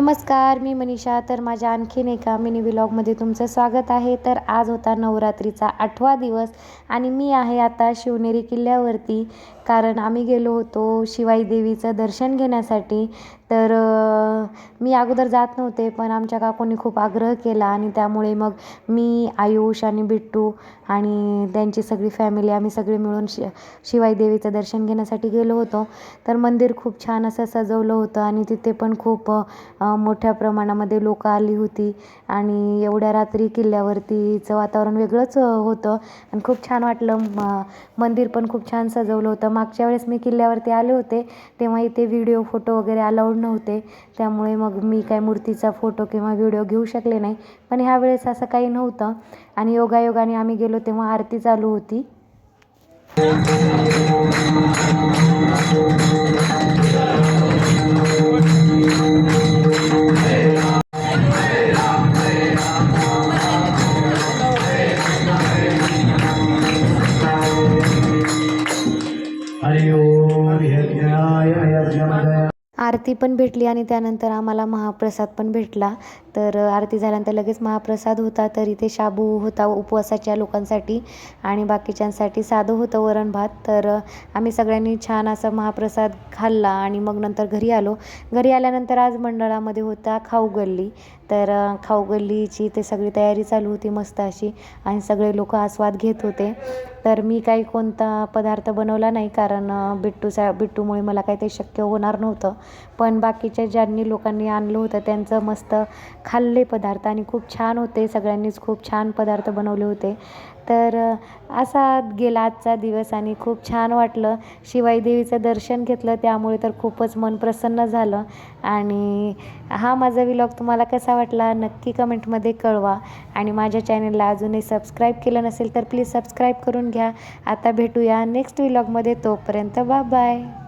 नमस्कार, मी मनीषा. तर माझ्या आणखीन एका मिनी व्लॉगमध्ये तुमचं स्वागत आहे. तर आज होता नवरात्रीचा 8वा दिवस आणि मी आहे आता शिवनेरी किल्ल्यावरती, कारण आम्ही गेलो होतो शिवाई देवीचं दर्शन घेण्यासाठी. तर मी अगोदर जात नव्हते, पण आमच्या काकूंनी खूप आग्रह केला आणि त्यामुळे मग मी, आयुष आणि बिट्टू आणि त्यांची सगळी फॅमिली आम्ही सगळे मिळून शिवाई देवीचं दर्शन घेण्यासाठी गेलो होतो. तर मंदिर खूप छान असं सजवलं होतं आणि तिथे पण खूप मोठ्या प्रमाणामध्ये लोकं आली होती आणि एवढ्या रात्री किल्ल्यावरतीचं वातावरण वेगळंच होतं आणि खूप छान वाटलं. मंदिर पण खूप छान सजवलं होतं. मागच्या वेळेस मी किल्ल्यावरती आले होते तेव्हा इथे व्हिडिओ फोटो वगैरे अलाउड नव्हते, त्यामुळे मग मी काय मूर्तीचा फोटो किंवा व्हिडिओ घेऊ शकले नाही. पण ह्यावेळेस असं काही नव्हतं आणि योगायोगाने आम्ही गेलो तेव्हा आरती चालू होती. आरती पण भेटली आणि त्यानंतर आम्हाला महाप्रसाद पण भेटला. तर आरती झाल्यानंतर लगेच महाप्रसाद होता. तर इथे शाबू होता उपवासाच्या लोकांसाठी आणि बाकीच्यांसाठी साधं होतं वरण भात. तर आम्ही सगळ्यांनी छान असा महाप्रसाद खाल्ला आणि मग नंतर घरी आलो. घरी आल्यानंतर आज मंडळामध्ये होता खाऊ गल्ली. तर खाऊ गल्लीची ते सगळी तयारी चालू होती मस्त अशी आणि सगळे लोक आस्वाद घेत होते. तर मी काही कोणता पदार्थ बनवला नाही, कारण बिट्टूमुळे मला काही ते शक्य होणार नव्हतं. पण बाकीच्या ज्यांनी लोकांनी आणलं होतं त्यांचं मस्त खाल्ले पदार्थ आणि खूप छान होते. सगळ्यांनीच खूप छान पदार्थ बनवले होते. तर असा गेला आजचा दिवस आणि खूप छान वाटलं. शिवाई देवीचं दर्शन घेतलं त्यामुळे तर खूपच मन प्रसन्न झालं. आणि हा माझा व्लॉग तुम्हाला कसा वाटला नक्की कमेंटमध्ये कळवा आणि माझ्या चॅनलला अजूनही सबस्क्राईब केलं नसेल तर प्लीज सबस्क्राईब करून घ्या. आता भेटूया नेक्स्ट व्लॉगमध्ये. तोपर्यंत बाय बाय.